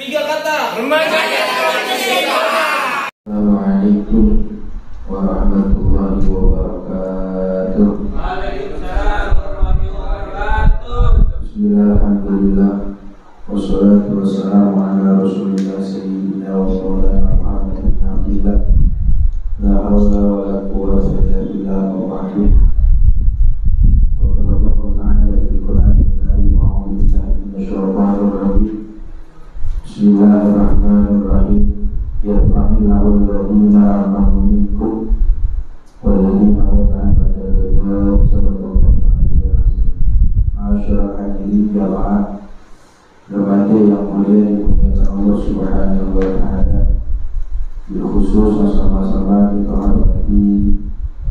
Tiga kata. Remaja Assalamualaikum warahmatullahi wabarakatuh. Waalaikumsalam warahmatullahi wabarakatuh. Bismillahirrahmanirrahim. Wassalatu wassalamu ala rasulillah sayyidina wa maulana Muhammad bin Abdillah. La hawla wa la quwwata illa billah wa ba'du. Wa qala Allahu ta'ala fil Qur'anil karim a'udzu billahi minasyaitonir rajim. Bismillahirrahmanirrahim. Yarfa'illahu alladhina amanu minkum walladhina utul ilma sallallahu alaihi wasallam. Masyaallah hadirin jamaah remaja yang mulia dimuliakan Allah Subhanahu wa taala. Bil khusus sama-sama kita hormati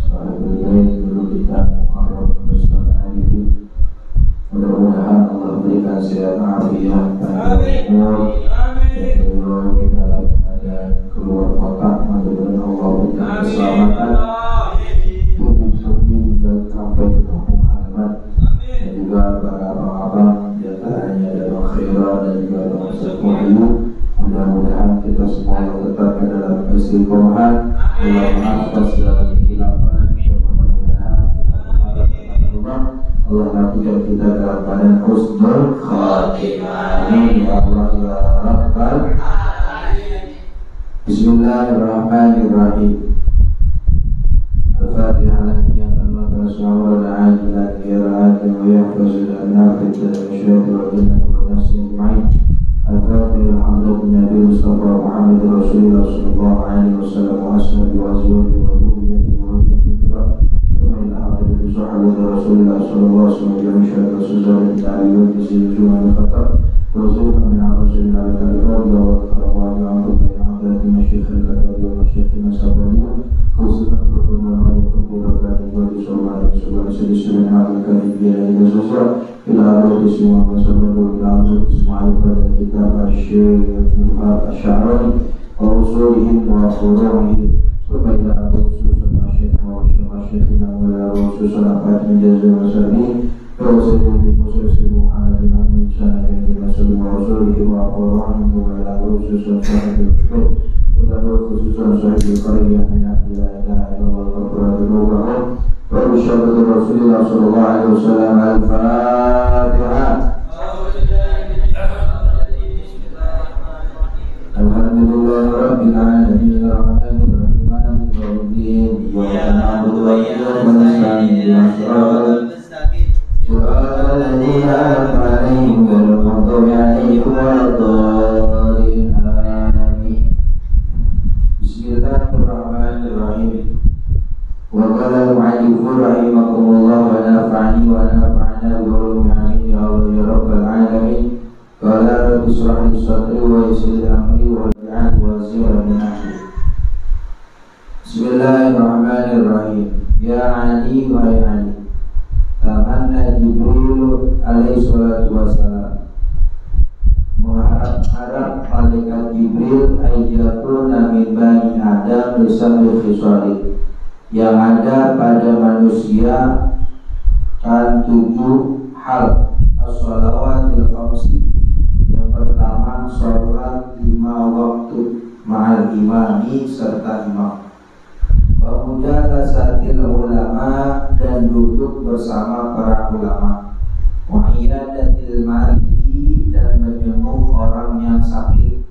sahabat baik guru kita Muhammad Mustafa Arifin. Mudah-mudahan Allah berikan sehat afiat dan umur di dalam keluar kota. Mudah-mudahan Allah berikan keselamatan untuk hingga sampai ke kampung halaman, dan juga para abang-abang di antaranya ada Bang Khairah dan juga Bang Ustaz Wahyu. Mudah-mudahan kita semua tetap ke dalam istiqomah. Allah maafkan segala kehilafan, dan mudah-mudahan Allah nantikan kita dalam keadaan husnul khatimah. Amin ya Allah ya Rabbal alamin. Bismillahirrahmanirrahim. Al-Fatihah lana wa sallallahu ala al-ajilat wa yahfazuna nafita wa syaitan wa nafsin ma'in. Al-Fatihah hadratin Nabi Mustafa Muhammad Rasulullah sallallahu alaihi wasallam wa ashabihi wa azwajihi wa dhurriyyatihi wa dhurriyyatihi wa ila hadratin sahabati Rasulullah sallallahu alaihi wasallam wa syaitan suzul ta'aliyun bisijun al-khatar wa zurna min Rasulullah sallallahu alaihi wasallam wa hadratin masyayikh al-qadar wa masyayikh al-sabaniya khususan pertemuan berbagai bagi soal sedih hal biaya dan sosial ila arwah semua masalah ila arwah semua pada kitab Asy-Sya'rani wa usulihim wa furu'ihim wa ila arwah susun masyayikh wa masyayikhina wa ila arwah susun apat menjaza masalah wa usulihim musulimu ala dinamik sana yang dimaksud wa usulihim wa furu'ihim wa ila arwah susun sahibul khususan sahibul qaryah min la ilaha illallah wa وبشرة رسول الله صلى الله عليه وسلم. الفاتحة. الحمد لله رب العالمين الرحمن الرحيم مالك يوم الدين إياك نعبد وإياك نستعين اهدنا الصراط المستقيم صراط الذين أنعمت عليهم غير المغضوب عليهم ولا الضالين آمين. بسم الله الرحمن الرحيم. وقال المؤلف رحمكم الله ونفعني ونفعنا بعلوم آمين يا الله يا رب العالمين. قال رب اشرح لي صدري ويسر لي أمري واجعل وزيرا من أهلي. بسم الله الرحمن الرحيم. يا علي ويا علي tamanna Jibril alaihi salatu wassalam, mengharap malaikat Jibril ayyakuna min bani Adam lisanul khisali, yang ada pada manusia kan 7 hal. As-shalawatil khamsi, yang pertama sholat 5 waktu ma'al imami serta imam. Wa mujalasatil ulama, dan duduk bersama para ulama. Wa iyadatil maridi, dan menjenguk orang yang sakit.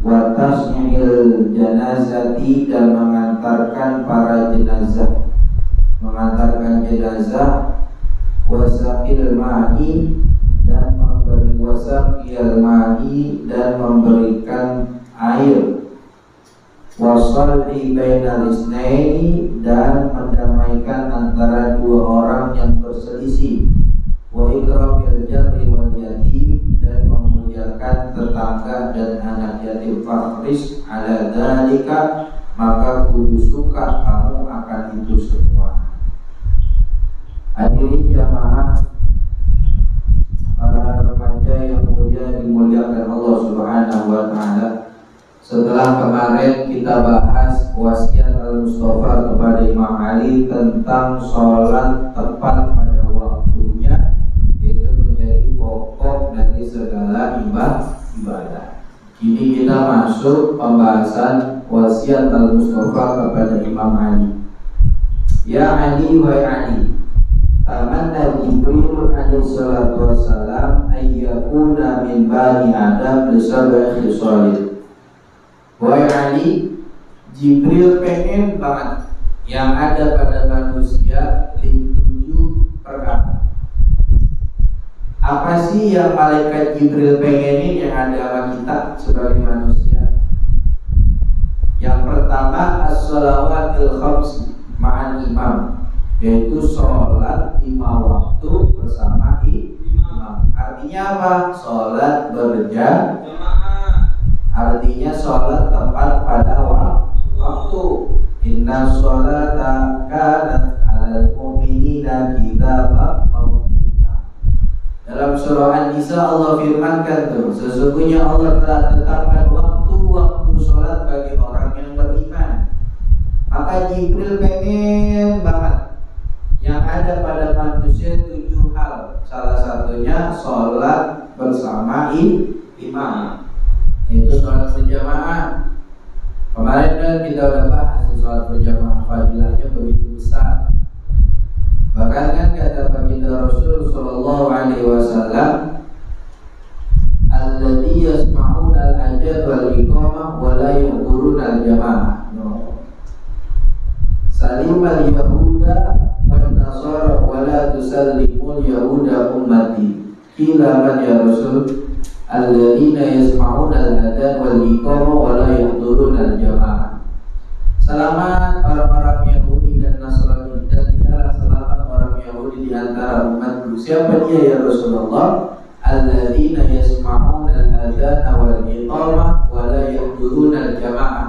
Wa tasnyil janazati, dan mengantarkan para jenazah, mengantarkan jenazah. Wasaqil ma'i, dan memberi wasaqil ma'i, dan memberikan air. Wasalhi bainal isnaini, dan mendamaikan antara 2 orang yang berselisih. Wa ikramil jarri wal yatim, dan memuliakan tetangga dan anak yatim. Fahris ala dzalika, maka kudu suka kamu akan itu semua. Hadirin jamaah, para remaja yang mulia dimuliakan Allah Subhanahu wa taala. Setelah kemarin kita bahas wasiat Al-Mustafa kepada Imam Ali tentang sholat tepat pada waktunya, itu menjadi pokok dari segala ibadah. Ini kita masuk pembahasan wasiat Al-Mustafa kepada Imam Ali. Ya Ali wa Ali, tamanna Jibril alaihi salatu wassalam ayyakuna min bani Adam li sab'i khisalin. Wahai Ali, Jibril pengen banget yang ada pada manusia 7 perkara. Apa sih yang malaikat Jibril pengenin yang ada sama kita sebagai manusia? Yang pertama, as-shalawatil khamsi ma'al imam, yaitu sholat 5 waktu bersama imam. Artinya apa? Sholat berjamaah. Artinya sholat tepat pada waktu. Inna sholata kanat 'alal mu'minina kitaban mawquta. Dalam surah An-Nisa Allah firmankan tuh, sesungguhnya Allah telah tetapkan waktu-waktu sholat bagi orang yang beriman. Maka Jibril pengen banget yang ada pada manusia 7 hal. Salah satunya sholat bersama imam, itu sholat berjamaah. Kemarin kan kita udah bahas sholat berjamaah fadilahnya begitu besar. Bahkan kan kata baginda Rasul sallallahu alaihi wasallam, alladzi yasma'una al-ajad wal iqamah wa la yahduruna al-jamaah. Salimal yahuda wan nasara wa la tusallimul yahuda ummati. Qila man ya Rasul? Alladzina yasma'una al-adhan wal iqamah wa la yahduruna al-jamaah. Selamat orang-orang Yahudi dan Nasrani, dan tidaklah selamat orang Yahudi di antara umatku. Siapa dia ya Rasulullah? Alladzina yasma'una al-adhan wal iqamah wa la yahduruna al-jamaah.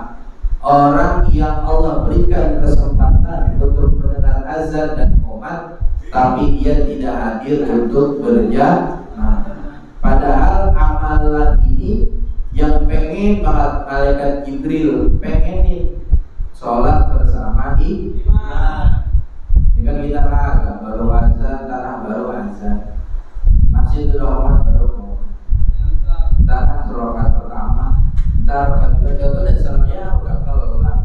Orang yang Allah berikan kesempatan untuk mendengar azan dan qomat, tapi dia tidak hadir untuk berjamaah. Padahal amalan ini yang pengen banget malaikat Jibril pengenin, sholat bersama imam. Ini kan kita agak baru azan, tanah baru azan, masih itu rahmat baru tanah rokaat pertama, ntar rokaat kedua dan selanjutnya udah kelar.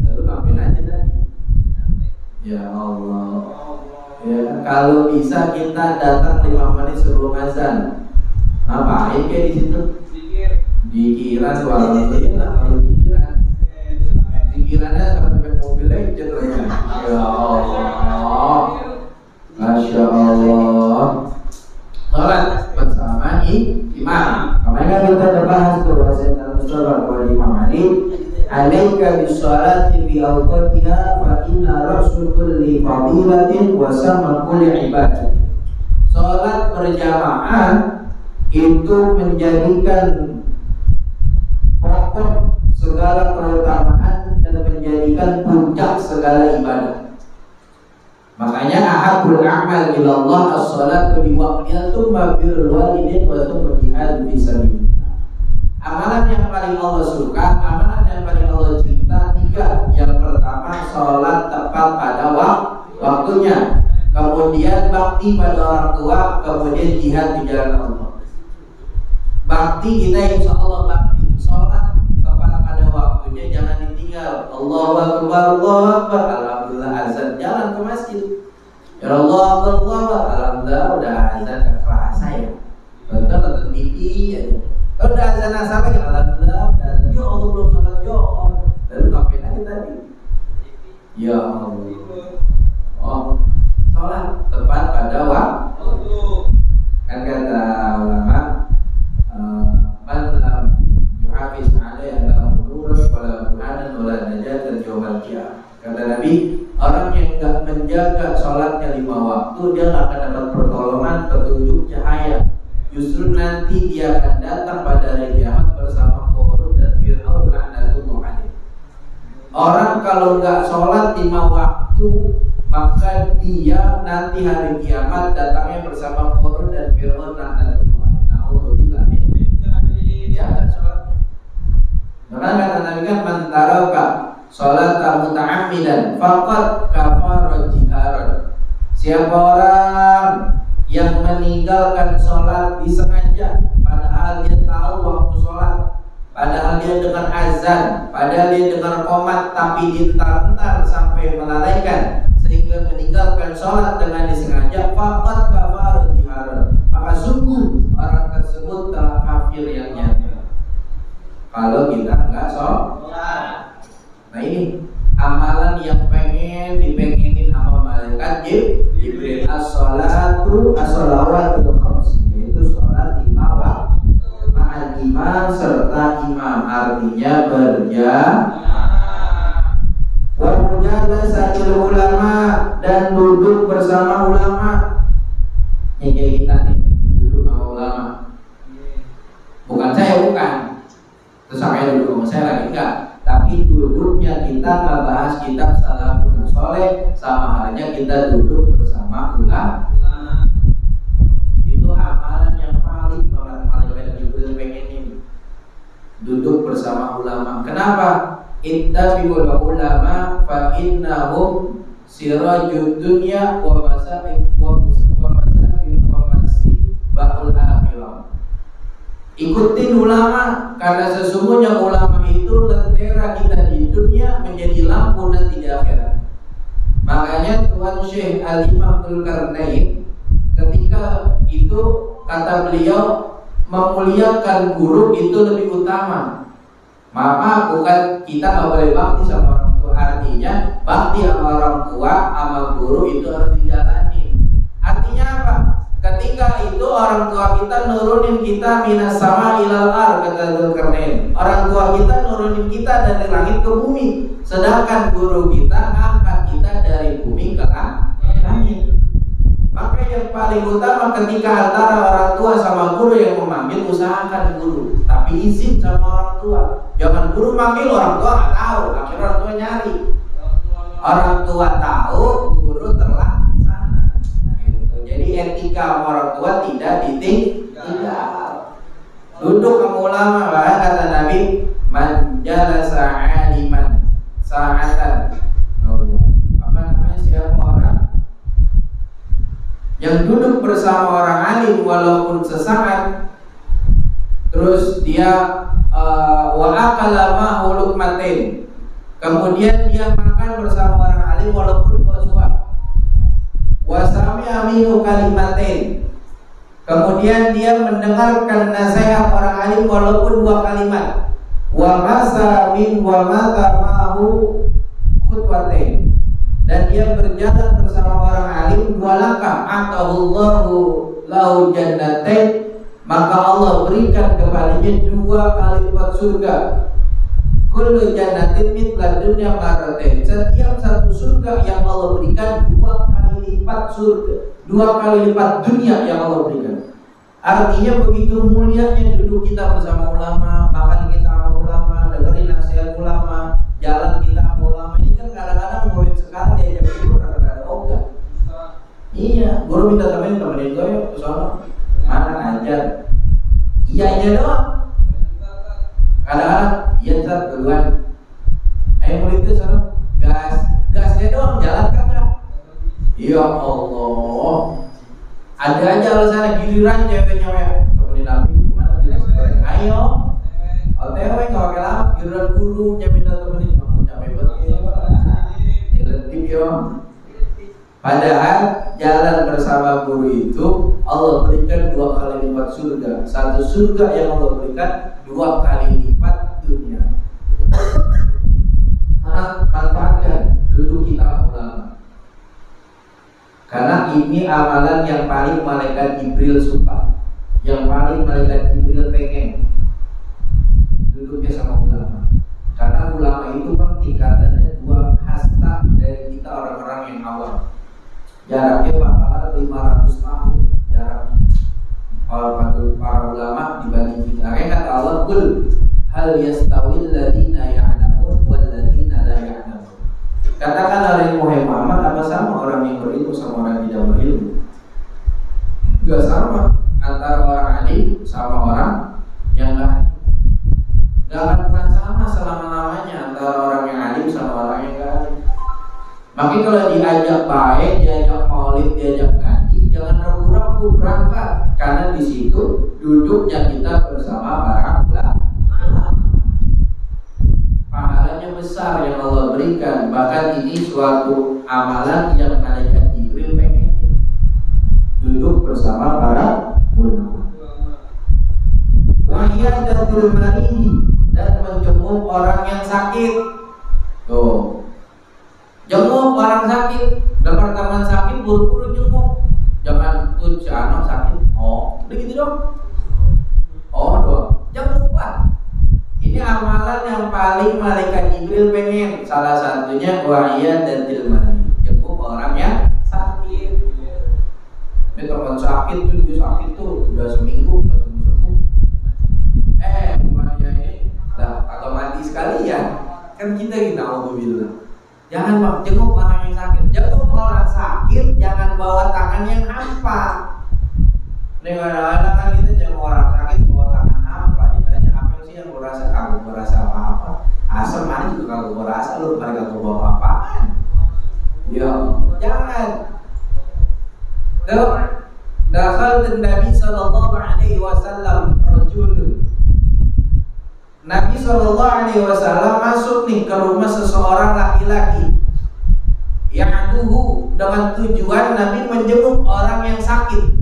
Lalu ngapain aja tadi? Ya Allah. Ya, kalau bisa kita datang 5 menit sebelum azan. Ngapain kayak di situ? Dikiran suara lah kalau dikiran. Dikirannya sampai mobil aja ya. Ya Allah. Masya Allah. Sholat bersama imam. Kemarin kan kita udah bahas tuh wasiat Al-Mustafa kepada Imam Ali. Alaika bis-sholati fi awqatiha fa inna rasul kulli fadilatin wa sama kulli ibadatin. Sholat berjamaah itu menjadikan pokok segala keutamaan dan menjadikan puncak segala ibadah. Makanya ahabul a'mal ila Allah as-salatu bi waqtiha tsumma birrul walidain wa tsumma jihad fi sabilillah. Amalan yang paling Allah suka, amalan yang paling Allah cinta 3. Yang pertama salat tepat pada waktunya, kemudian bakti pada orang tua, kemudian jihad di jalan Allah. Bakti kita insya Allah bakti, sholat tepat pada waktunya, jangan ditinggal. Allahu Akbar, Allahu Akbar, alhamdulillah azan, jalan ke masjid. Ya Allah, Allahu Akbar, alhamdulillah udah azan gak kerasa ya. Betul nonton TV aja. Kalau udah azan asal ya alhamdulillah udah azan. Ya Allah belum sholat Jumat. Lalu ngapain aja tadi? Ya Allah. Oh, sholat tepat pada waktu. Kan kata ulama, man lam yuhafiz alaihi lahu nurun wala burhanan wala najatan yaumal qiyamah. Kata Nabi, orang yang enggak menjaga sholatnya 5 waktu, dia enggak akan dapat pertolongan, petunjuk, cahaya. Justru nanti dia akan datang pada hari kiamat bersama Qarun dan Fir'aun laknatullah alaih. Orang kalau enggak sholat 5 waktu, maka dia nanti hari kiamat datangnya bersama Qarun dan Fir'aun laknatullah. Maka kata Nabi kan man taraka sholata muta'ammidan faqad kafara jiharan. Siapa orang yang meninggalkan sholat disengaja padahal dia tahu waktu sholat, dia dengar azan, padahal dia dengar qomat, tapi dientar-entar sampai melalaikan sehingga meninggalkan sholat dengan disengaja, faqad kafara jiharan, maka sungguh orang tersebut telah kafir yang nyata. Kalau kita enggak sholat. Nah ini amalan yang dipengenin sama malaikat Jibril. As-sholatu as-sholawatul khams, yaitu sholat 5 waktu ma'al imam serta imam, artinya berjamaah. Wa mujalasatil ulama, dan duduk bersama ulama. Ini kayak kita nih, duduk sama ulama. Bukan saya, bukan. Terus saya duduk sama saya lagi, enggak. Tapi duduknya kita membahas kitab Salafun Sholeh, sama halnya kita duduk bersama ulama. Itu amalan yang paling banget malaikat Jibril pengen ini, duduk bersama ulama. Kenapa? Ittabi'ul ulama fa innahum sirajud dunya wa masabih ba'ul akhirah. Ikutin ulama, karena sesungguhnya ulama itu lentera kita di dunia menjadi lampu nanti di akhirat. Makanya Tuan Syekh Al-Imam Dzulkarnain ketika itu kata beliau, memuliakan guru itu lebih utama. Maka bukan kita nggak boleh bakti sama orang tua, artinya bakti sama orang tua sama guru itu harus dijalani. Artinya apa? Ketika itu orang tua kita nurunin kita minas sama ilal ar, kata Dzulkarnain. Orang tua kita nurunin kita dari langit ke bumi, sedangkan guru kita ngangkat kita dari bumi ke langit. Maka yang paling utama ketika antara orang tua sama guru yang memanggil, usahakan guru, tapi izin sama orang tua. Jangan guru manggil orang tua nggak tahu, akhirnya orang tua nyari. Orang tua tahu, guru terlaksana. Jadi etika orang tua tidak ditinggal. Duduk sama ulama, bahkan kata Nabi, man jalasa aliman sa'atan. Apa namanya, siapa orang yang duduk bersama orang alim walaupun sesaat, terus dia wa akala ma'hu luqmatain, kemudian dia makan bersama orang alim walaupun 2 suap, wa sami'a minhu kalimatain, kemudian dia mendengarkan nasihat orang alim walaupun 2 kalimat, wa masa ma'hu khutwatain, dan dia berjalan bersama orang alim 2 langkah, atahullahu lahu jannatain, maka Allah berikan kepadanya 2 kali lipat surga. Kullu jannatin mithla dunya marratain, setiap satu surga yang Allah berikan 2 kali lipat surga, 2 kali lipat dunia yang Allah berikan. Artinya begitu mulianya duduk kita bersama ulama, makan kita sama ulama, dengerin nasihat ulama, jalan kita sama ulama. Ini kan kadang-kadang murid sekarang diajak guru rada-rada ogah. Iya, guru minta temenin gue yuk ke sono. Mana ngajar? Iya aja doang. Kadang-kadang iya ntar duluan. Ayo murid ke sono, gasnya doang, jalan kagak. Ya Allah, ada aja alasannya, giliran cewek-cewek temenin aku gimana jelas goreng. Ayo OTW nggak pakai lama, giliran gurunya minta temenin, aku capek banget. Letih yo. Padahal jalan bersama guru itu Allah berikan 2 kali lipat surga. Satu surga yang Allah berikan 2 kali lipat dunia. Manfaatkan duduk kita ulama, karena ini amalan yang paling malaikat Jibril suka, yang paling malaikat Jibril pengen duduknya sama ulama. Karena ulama itu kan tingkatannya 2 hasta dari kita orang-orang yang awam. Jaraknya bakalan 500 tahun jaraknya para ulama dibanding kita. Kayak kata Allah, "Qul hal yastawil ladzina ya'lamun wal ladzina la ya'lamun." Katakan oleh Muhammad, apa sama orang yang berilmu sama orang yang tidak berilmu? Enggak sama antara orang alim sama orang yang enggak alim. Enggak akan pernah sama selama-lamanya antara orang yang alim sama orang yang enggak alim. Makanya kalau diajak baik, diajak maulid, diajak ngaji, jangan ragu-ragu berangkat, karena di situ duduknya kita bersama para ulama. amalan yang malaikat Jibril pengen duduk bersama para ulama. Wahiyadatul maridi, dan menjenguk orang yang sakit. Tuh, jenguk orang sakit. Dengar teman sakit, buru-buru jenguk. Jangan tuh si anak sakit. Oh, udah gitu dong. Oh, doang. Jenguklah. Ini amalan yang paling malaikat Jibril pengen. Salah satunya wahiyadatul maridi, jenguk orang yang sakit. Ini teman sakit tuh, dia sakit tuh udah seminggu, udah sembuh. Bukannya ini lah agak mati sekalian. Kan kita kita auzubillah. Jangan bang, jenguk orang yang sakit. Jenguk orang sakit, jangan bawa tangan yang hampa. Nih kadang-kadang kan kita jenguk orang sakit bawa tangan hampa. Ditanya apa sih yang lu rasa? Kagak merasa apa-apa. Asam mana juga kagak merasa, lu mereka kagak bawa apa-apaan. Ya, jangan. Tuh, dakhaltu Nabi sallallahu alaihi wasallam rajul. Nabi sallallahu alaihi wasallam masuk nih ke rumah seseorang laki-laki. Ya'duhu, dengan tujuan Nabi menjenguk orang yang sakit.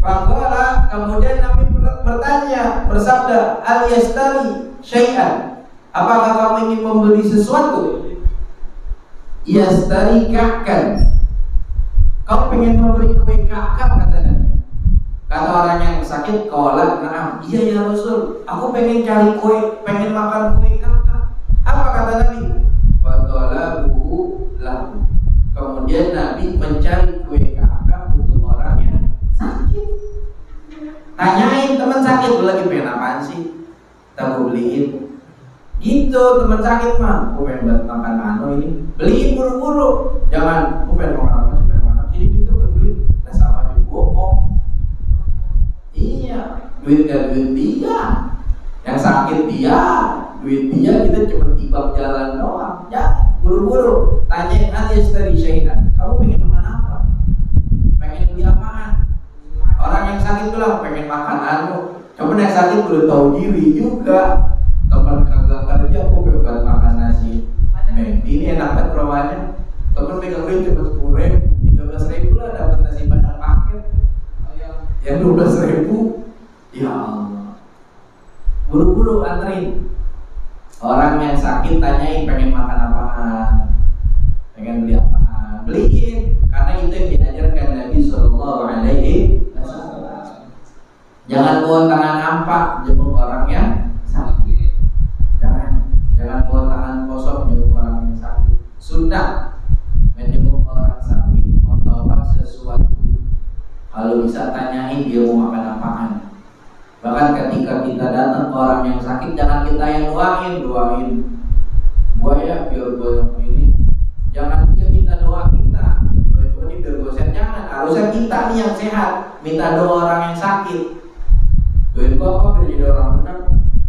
Faqala, kemudian Nabi bertanya, bersabda, "Al yastari syai'an?" Apakah kamu ingin membeli sesuatu? Yastari ka'kan. Kau pengen memberi kue kakak, kata Nabi. Kata orang yang sakit, qala na'am, iya ya Rasul, aku pengen cari kue, pengen makan kue kakak. Apa kata Nabi? Wa talabuhu lahu. Kemudian Nabi mencari kue kakak untuk orang yang sakit. Tanyain teman sakit, lu lagi pengen apaan sih? Kita beliin. Gitu, teman sakit mah, aku pengen buat makan anu ini, beliin buru-buru. Jangan, aku pengen makan apa sih, pengen makan ini gitu kan beli. Nah sama juga bohong. Iya, duit gak duit dia, yang sakit dia, duit dia, kita cuma tiba jalan doang. Ya, buru-buru. Tanyain alias dari syaitan, kamu pengen makan apa? Pengen beli apaan? Orang yang sakit bilang pengen makan anu. Coba yang sakit belum tahu diri juga. Teman kagak kerja, aku pengen makan nasi. Ini enak banget rumahnya. Temen pegang duit cuma 10.000, 13.000 lah dapat nasi banyak paket. Yang 12.000, ya Allah. Buru-buru anterin. Orang yang sakit tanyain pengen makan apaan, pengen beli apaan, beliin. Karena itu yang diajarkan Nabi Sallallahu Alaihi Wasallam. Jangan bawa tangan nampak jemput orang yang sakit. Jangan bawa tangan kosong jemput orang yang sakit. Sunnah menjemput orang sakit membawa sesuatu. Kalau bisa tanyain dia mau makan apaan. Bahkan ketika kita datang ke orang yang sakit, jangan kita yang doain. Buaya biar gue ini. Jangan dia minta doa kita. Doa ini biar gue sehat. Jangan. Harusnya kita nih yang sehat minta doa orang yang sakit. Doain gue apa biar jadi orang benar.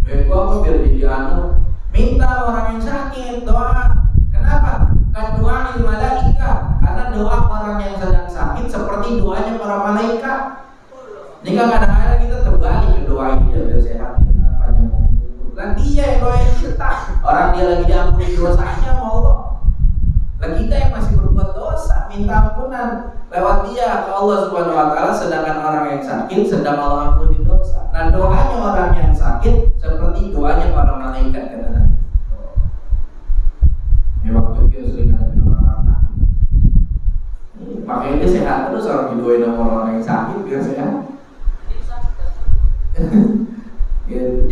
Doain gue apa biar jadi anu. Minta orang yang sakit doa. Kenapa? Kan doa il malaika. Karena doa orang yang sedang sakit seperti doanya para malaikat. Ini kan kadang-kadang kita terbalik ke doain dia biar sehat, panjang umur. Lah dia yang doain kita. Orang dia lagi diampuni dosanya sama Allah. Lah kita yang masih berbuat dosa minta ampunan lewat dia ke Allah Subhanahu wa taala, sedangkan orang yang sakit sedang Allah ampuni dosa. Nah, doanya orang yang sakit seperti doanya para malaikat, kata Nabi. Ya waktu kita sering ada orang sakit. Makanya dia sehat terus, orang didoain sama orang yang sakit biar sehat.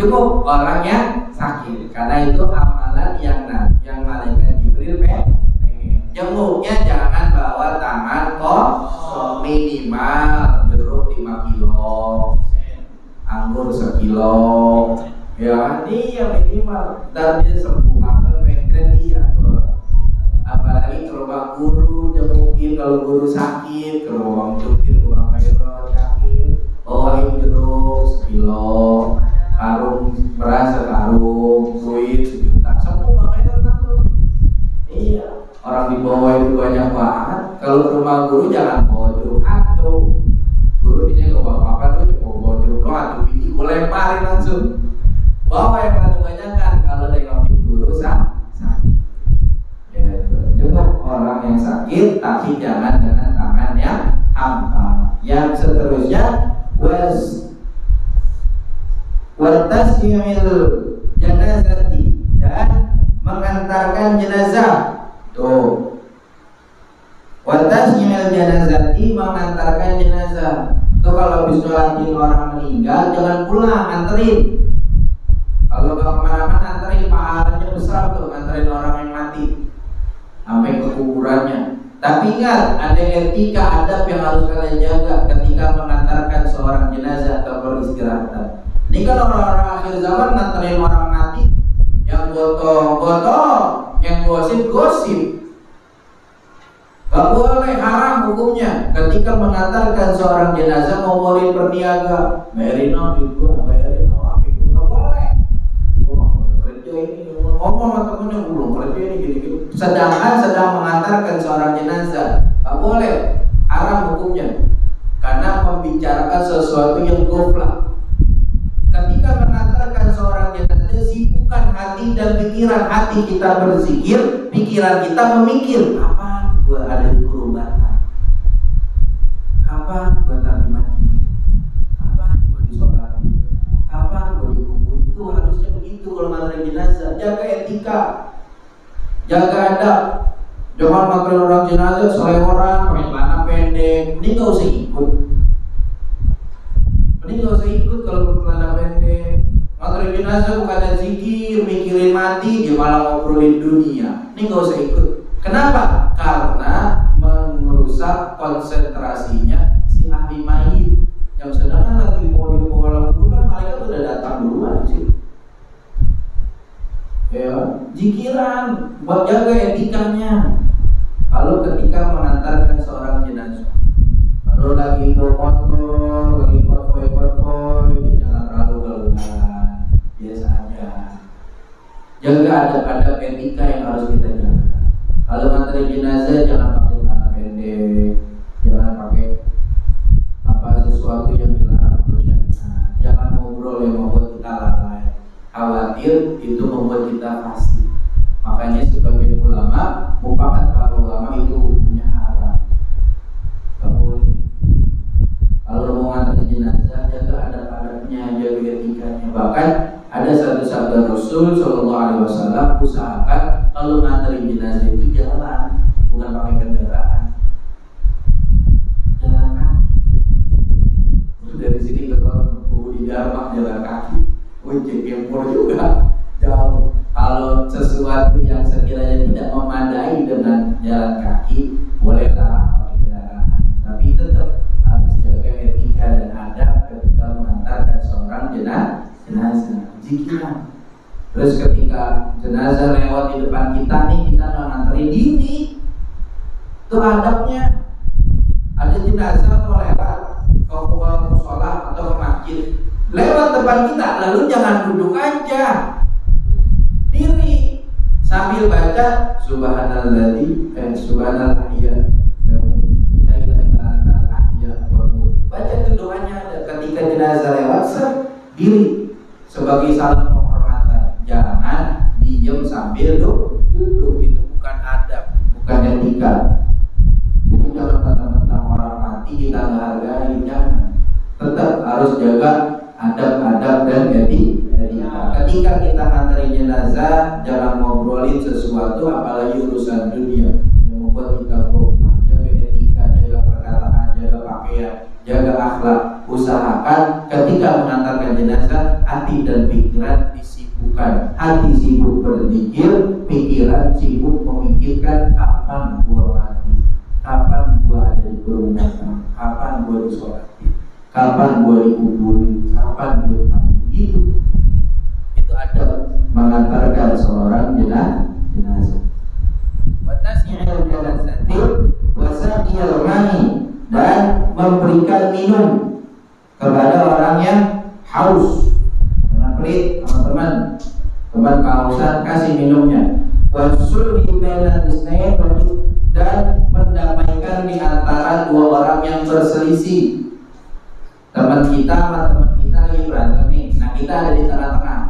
Cukup orang yang sakit, karena itu amalan yang malaikat Jibril pengen. Jenguknya jangan bawa tangan kosong, minimal jeruk 5 kilo, anggur 1 kilo, ya dia minimal. Dan dia sembuh atau mengkret dia tuh. Apalagi ke rumah guru jengukin kalau guru sakit, ke rumah jukir, ke rumah mayor sakit, bawain jeruk 1 kilo, karung beras sekarung, duit 1 juta, sembuh mayor tuh. Iya. Orang di bawah itu banyak banget. Kalau ke rumah guru jangan bawa jeruk atuh. Guru dia nggak bawa apa-apa, lu cuma bawa jeruk doang atuh biji, gue lemparin langsung. Bawa yang paling banyak kan kalau nengokin guru sakit. Ya, coba sakit, tapi jangan dengan tangan yang hampa. Yang seterusnya watasmil janazati, dan mengantarkan jenazah. Tuh, watasmil janazati, mengantarkan jenazah. Tuh kalau habis nyolatin orang meninggal jangan pulang, anterin. Kalau nggak kemana-mana anterin, pahalanya besar tuh nganterin orang yang mati sampai ke kuburannya. Tapi ingat, ada etika adab yang harus kalian jaga ketika mengantarkan seorang jenazah atau peristirahatan. Ini kan orang-orang akhir zaman nganterin orang mati, yang gotong-gotong, yang gosip-gosip. Gak boleh, haram hukumnya. Ketika mengantarkan seorang jenazah ngomongin berniaga, bayarin duit gua, bayarin api gua, gak boleh. Gua mau kerja ini, ngomong sama temennya, gua belum kerja ini, gini-gini. Sedangkan sedang mengantarkan seorang jenazah, gak boleh, haram hukumnya. Karena membicarakan sesuatu yang goflah. Ketika mengantarkan seorang jenazah, sibukkan hati dan pikiran. Hati kita berzikir, pikiran kita memikir, kapan gua ada di kurubatan, kapan gua mati, kapan gua disolati, kapan gua dikubur. Itu harusnya begitu kalau nganterin jenazah. Jaga etika, jaga adab. Jangan nganterin orang jenazah seleworan, pakai celana pendek. Ini nggak usah ikut. Ini nggak usah ikut kalau bercelana pendek. Nganterin jenazah bukannya zikir, mikirin mati, dia malah ngobrolin dunia. Ini nggak usah ikut. Kenapa? Karena merusak konsentrasinya si ahli mayit. Yang sedangkan lagi mau dibawa dulu kan malaikat udah datang duluan di situ. Ya, zikiran buat jaga etikanya. Kalau ketika mengantarkan seorang jenazah, kalau lagi kotor, lagi kotor, jangan terlalu gelutan, biasa aja. Jaga adab-adab etika yang harus kita jaga. Kalau nganterin jenazah jangan pakai celana pendek, jangan pakai sesuatu yang dilarang oleh syariat. Jangan ngobrol yang membuat kita lalai. Khawatir itu membuat kita fasik. Makanya sebagian ulama mufakat para ulama itu hukumnya haram. Gak boleh. Kalau mau nganterin jenazah, jaga adab-adabnya, jaga etikanya. Bahkan ada satu sabda Rasul Shallallahu Alaihi Wasallam, usahakan kalau nganterin jenazah itu jalan, bukan pakai kendaraan. Jalan kaki. Dari sini ke Budi Dharma jalan kaki. Ujung Kempur juga jauh. Kalau sesuatu yang sekiranya tidak memadai dengan jalan kaki, bolehlah pakai kendaraan. Tapi tetap harus jaga etika dan adab ketika mengantarkan seorang jenazah. Zikiran. Terus ketika jenazah lewat di depan kita nih, kita nggak nganterin diri. Itu adabnya. Ada jenazah mau lewat ke musola atau ke masjid, lewat depan kita, lalu jangan duduk aja, diri sambil baca subhanalladzi subhanallah baca itu doanya. Ketika jenazah lewat, diri sebagai salam penghormatan. Jangan diem sambil duduk, itu bukan adab, bukan etika. Jadi kalau mentang-mentang orang mati kita nggak hargai, jangan. Tetap harus jaga adab-adab dan etika. Ketika kita nganterin jenazah, jangan ngobrolin sesuatu apalagi urusan dunia yang membuat kita goblok. Jaga etika, jaga perkataan, jaga pakaian, jaga akhlak. Usahakan ketika mengantarkan jenazah, hati dan pikiran disibukkan. Hati sibuk berzikir, pikiran sibuk memikirkan kapan gua mati, kapan gua ada di kerumunan, kapan gua disolati, kapan gua dikuburin, kapan gua mati. Itu ada mengantarkan seorang jenazah. Watasnya'il janazati wasaqiyal mani, dan memberikan minum kepada orang yang haus. Jangan pelit, teman-teman kehausan, kasih minumnya. Wasulhi bainal isnain, dan mendamaikan di antara dua orang yang berselisih. Teman kita sama teman kita lagi berantem nih, nah kita ada di tengah-tengah,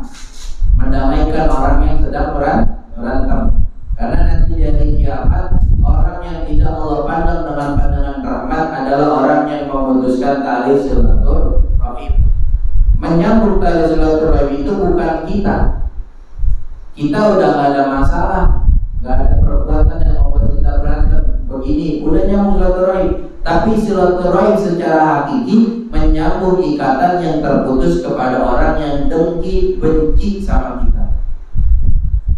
mendamaikan orang yang sedang berantem. Karena nanti di hari kiamat, orang yang tidak menyambungkan tali silaturahim. Menyambung tali silaturahim itu bukan kita udah nggak ada masalah, nggak ada perbuatan yang membuat kita berantem begini, udah nyambung silaturahim. Tapi silaturahim secara hakiki menyambung ikatan yang terputus kepada orang yang dengki, benci sama kita.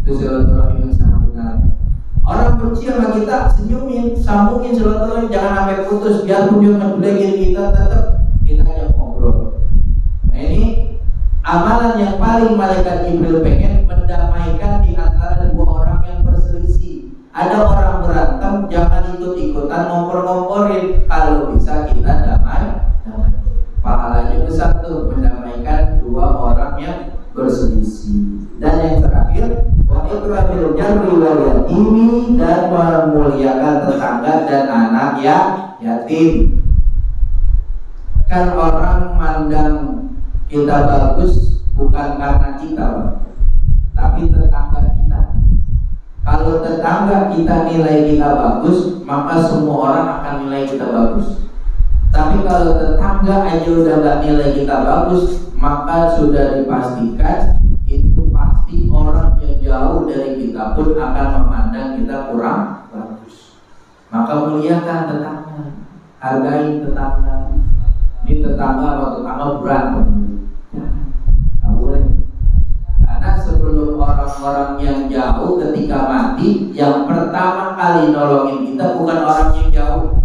Itu silaturahim yang sangat benar. Orang benci sama kita, senyumin, sambungin silaturahim, jangan sampai putus. Biarpun dia ngejelekin kita, tetap kita ajak ngobrol. Nah ini amalan yang paling malaikat Jibril pengen, mendamaikan di antara dua orang yang berselisih. Ada orang berantem, jangan ikut-ikutan ngompor-ngomporin. Kalau bisa kita damai. Pahalanya besar tuh, mendamaikan dua orang yang berselisih. Dan yang terakhir, wa ikramil jarri wal yatimi, dan memuliakan tetangga dan anak yatim. Kan orang mandang kita bagus bukan karena kita, tapi tetangga kita. Kalau tetangga kita nilai kita bagus, maka semua orang akan nilai kita bagus. Tapi kalau tetangga aja udah gak nilai kita bagus, maka sudah dipastikan itu pasti orang yang jauh dari kita pun akan memandang kita kurang bagus. Maka muliakan tetangga, hargai tetangga. Ini tetangga atau tetangga berantem, nggak boleh. Karena sebelum orang-orang yang jauh ketika mati, yang pertama kali nolongin kita bukan orang yang jauh.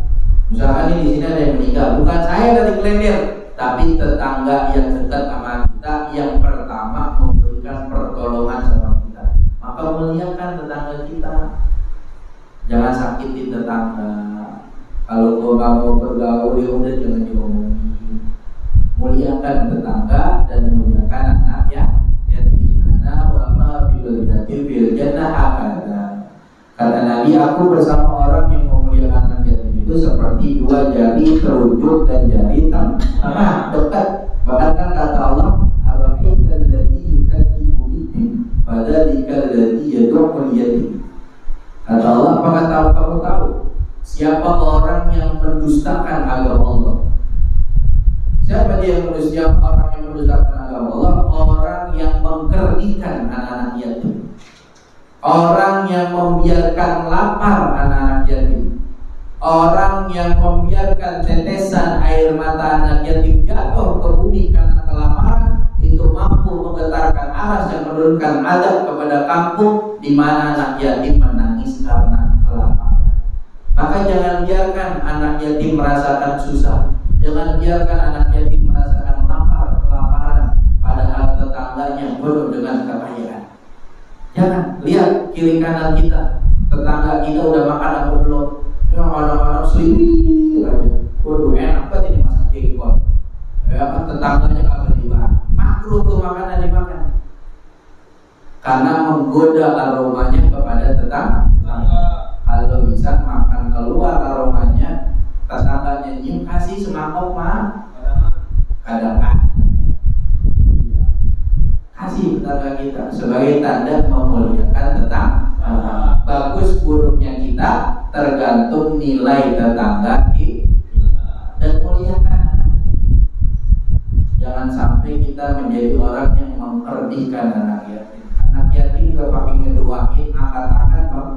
Misalkan ini di sini ada yang meninggal, bukan saya dari Klender, tapi tetangga yang dekat sama kita yang pertama memberikan pertolongan sama kita. Maka muliakan tetangga kita, jangan sakitin tetangga. Kalau kau nggak mau bergaul, ya udah jangan diomongin. Muliakan tetangga dan muliakan anak yatim. Ana wa ma bil yatim bil jannah hakada. Kata Nabi, aku bersama orang yang memuliakan anak yatim itu seperti dua jari telunjuk dan jari tengah dekat. Bahkan kan kata Allah, arafika alladhi yukadzibu bihim fadzalika alladhi yad'ul yatim. Kata Allah, apakah kamu tahu siapa orang yang mendustakan agama Allah? Siapa dia yang mendustakan? Orang yang mendustakan agama Allah, orang yang mengkerdilkan anak-anak yatim, orang yang membiarkan lapar anak-anak yatim, orang yang membiarkan tetesan air mata anak yatim jatuh ke bumi karena kelaparan, itu mampu menggetarkan aras dan menurunkan azab kepada kampung di mana anak yatim menangis karena kelaparan. Maka jangan biarkan anak yatim merasakan susah. Jangan biarkan anak yatim merasakan lapar, kelaparan, padahal tetangganya penuh dengan kekayaan. Jangan lihat kiri kanan kita, tetangga kita udah makan atau belum. Yang anak-anak selipir aja. Waduh, enak banget ini masak jengkol. Ya kan tetangganya kagak dibahas. Makruh tuh makanan dimakan. Karena menggoda aromanya kepada tetangga. Kalau bisa makan keluar aromanya, tetangganya nyium, kasih semangkok mah kadang-kadang kasih tetangga kita sebagai tanda memuliakan tetangga. Bagus buruknya kita tergantung nilai tetangga kita. Dan muliakan anak. Jangan sampai kita menjadi orang yang mengkerdilkan anak yatim. Anak yatim gak pakai ngedoain, angkat tangan,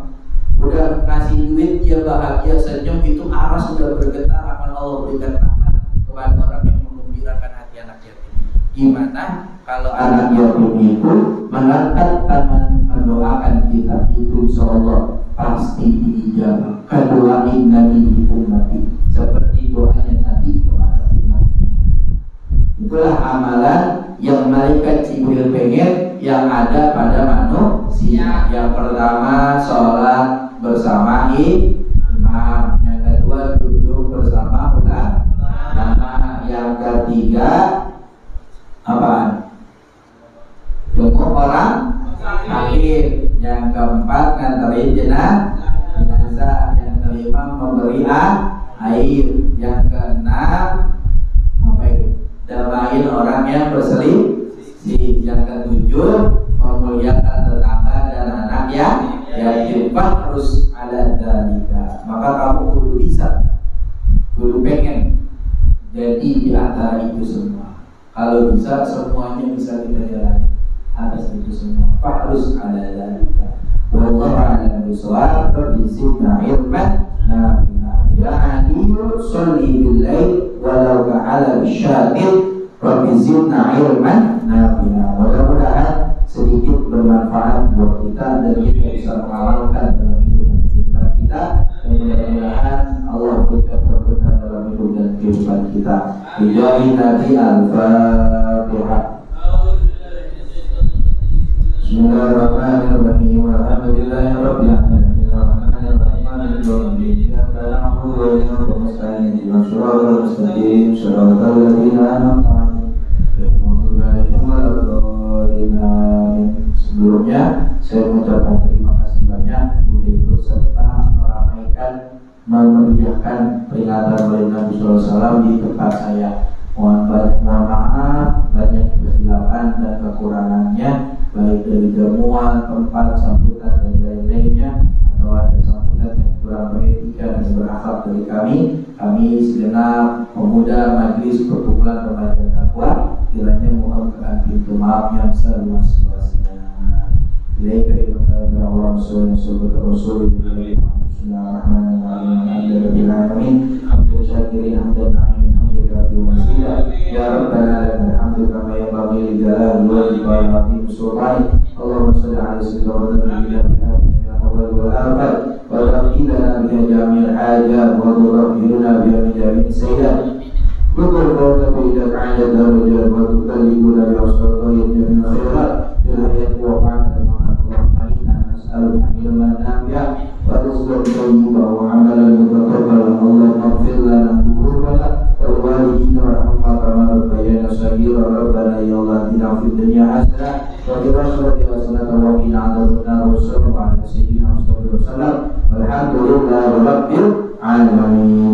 udah ngasih duit dia bahagia senyum, itu aras sudah bergetar, akan Allah berikan rahmat kepada orang yang menggembirakan hati anak yatim. Gimana kalau anak yatim itu mengangkat tangan mendoakan kita, itu insyaallah pasti diijabah. Kadoain Nabi di ummati, seperti doanya Nabi kepada umatnya. Itulah amalan yang malaikat Jibril pengen yang ada pada manusia. Yang pertama sholat bersama imam, yang kedua duduk bersama ulama, yang ketiga apa? Jenguk orang sakit, yang keempat nganterin jenazah, yang kelima memberi air, yang keenam apa itu? Damaiin orang yang berselisih, yang ketujuh memuliakan tetangga dan anak yatim. Harus ada dalika. Maka kamu kudu bisa, kudu pengen jadi yang bisa kita jalani atas itu semua. Fahrus ala dzalika. Wallahu a'lam bishawab. Rabbi zidna ilman nafi'a. Ya aliyu sholli bil lail walau ka'ala bisyatin. Rabbi zidna ilman nafi'a. Mudah-mudahan sedikit bermanfaat buat kita dan kita bisa mengamalkan dalam hidup dan kehidupan kita, dan mudah-mudahan Allah berikan keberkahan dalam hidup dan kehidupan kita. Bijahi Nabi Al-Fatihah. Bismillahirrahmanirrahim. Alhamdulillahirabbil alamin. Arrahmanirrahim. Maliki yaumiddin. Iyyaka na'budu wa iyyaka nasta'in. Ihdinas siratal mustaqim. Siratal ladzina an'amta 'alaihim ghairil maghdubi 'alaihim waladdallin. Sebelumnya saya mengucapkan terima kasih banyak sudah ikut serta meramaikan, memeriahkan peringatan Maulid Nabi SAW di tempat saya. Mohon maaf banyak kesilapan dan kekurangannya, baik dari jamuan, tempat, sambutan dan lain-lainnya, atau ada sambutan yang kurang beretika dan berakhlak dari kami. Kami segenap pemuda Majelis Perkumpulan Remaja Taqwa kiranya mohon pintu maaf yang seluas-luasnya. Ilaika ibadallah wa rasulullah sallallahu alaihi wasallam. Bismillahirrahmanirrahim. Alhamdulillahirabbil hamdan syakirin hamdan na'imin hamdaka fi wasila. Ya rabbana lakal hamdu kama yanbaghi li jalali wajhika wa sultani. Allahumma shalli ala sayyidina Muhammadin min al-awwal wal akhir wa taqina bi jami'il hajat wa turabbiluna bi jami'is sayyidat. Betul kata tidak ada darajat wa tukallimuna bi asraril min khairat fil hayati wa ba'da nas'aluka ilman nafi'a wa rizqan thayyiban wa 'amalan mutaqabbalan. Allahumma ighfir lana dhunubana wal walidina warhamna kama rabbayana shaghira. Rabbana ya Allah atina fid dunya hasanah wa fil akhirati hasanah wa qina adzabannar. Sallallahu alaihi wasallam. Walhamdulillahi rabbil alamin.